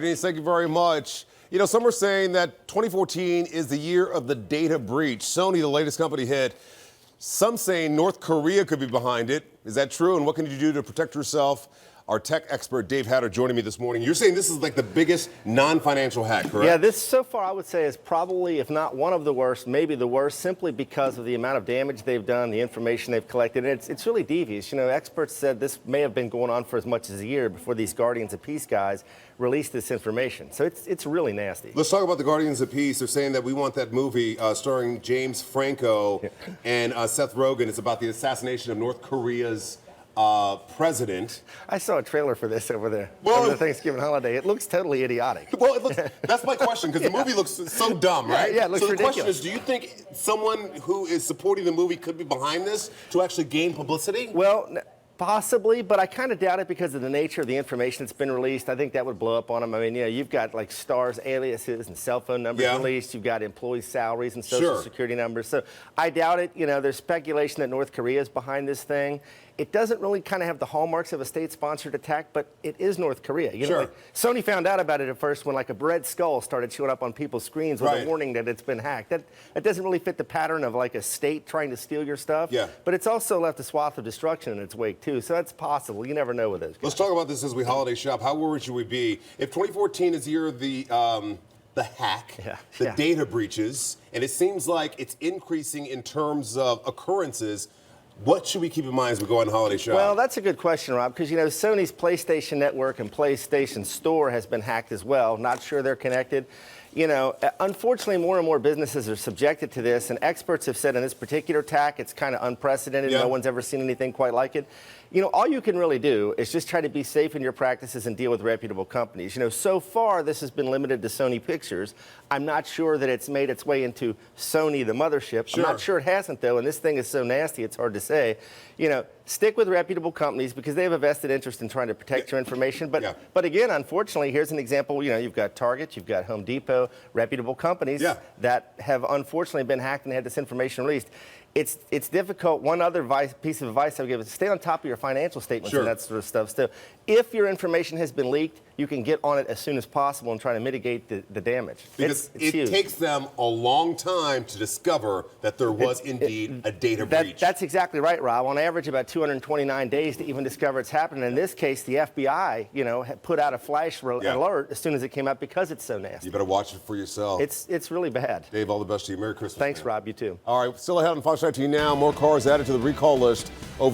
Denise, thank you very much. You know, some are saying that 2014 is the year of the data breach. Sony, the latest company hit. Some saying North Korea could be behind it. Is that true? And what can you do to protect yourself? Our tech expert, Dave Hatter, joining me this morning. You're saying this is like the biggest non-financial hack, correct? Yeah, this so far I would say is probably, if not one of the worst, maybe the worst, simply because of the amount of damage they've done, the information they've collected. And it's really devious. You know, experts said this may have been going on for as much as a year before these Guardians of Peace guys released this information. So it's really nasty. Let's talk about the Guardians of Peace. They're saying that we want that movie starring James Franco and Seth Rogen. It's about the assassination of North Korea's president. I saw a trailer for this over there over the Thanksgiving holiday. It looks totally idiotic. Well, that's my question, because the movie looks so dumb, right? Yeah, it looks so the ridiculous. question is, do you think someone who is supporting the movie could be behind this to actually gain publicity? Well, possibly, but I kind of doubt it because of the nature of the information that's been released. I think that would blow up on them. I mean, you know, you've got like stars, aliases, and cell phone numbers released. You've got employee salaries and social security numbers. So I doubt it. You know, there's speculation that North Korea is behind this thing. It doesn't really kind of have the hallmarks of a state-sponsored attack, but it is North Korea. You know, like, Sony found out about it at first when like a red skull started showing up on people's screens with a warning that it's been hacked. That doesn't really fit the pattern of like a state trying to steal your stuff. Yeah. But it's also left a swath of destruction in its wake too. So that's possible. You never know with those guys. Let's talk about this as we holiday shop. How worried should we be if 2014 is the year of the hack, the data breaches, and it seems like it's increasing in terms of occurrences? What should we keep in mind as we go on holiday shop? Well, that's a good question, Rob, because, you know, Sony's PlayStation Network and PlayStation Store has been hacked as well. Not sure they're connected. You know, unfortunately, more and more businesses are subjected to this, and experts have said in this particular attack, it's kind of unprecedented. No one's ever seen anything quite like it. You know, all you can really do is just try to be safe in your practices and deal with reputable companies. You know, so far, this has been limited to Sony Pictures. I'm not sure that it's made its way into Sony, the mothership. I'm not sure it hasn't, though, and this thing is so nasty, it's hard to say. You know, stick with reputable companies because they have a vested interest in trying to protect your information. But again, unfortunately, here's an example. You know, you've got Target, you've got Home Depot, reputable companies that have unfortunately been hacked and had this information released. It's difficult. One other piece of advice I would give is stay on top of your financial statements and that sort of stuff. So if your information has been leaked, you can get on it as soon as possible and try to mitigate the damage. Because it takes them a long time to discover that there was indeed a data breach. That's exactly right, Rob. On average, about 229 days to even discover it's happening. In this case, the FBI, you know, put out a flash alert as soon as it came out because it's so nasty. You better watch it for yourself. It's really bad. Dave, all the best to you. Merry Christmas. Thanks, Rob. You too. All right, still ahead on FOX19 now. More cars added to the recall list over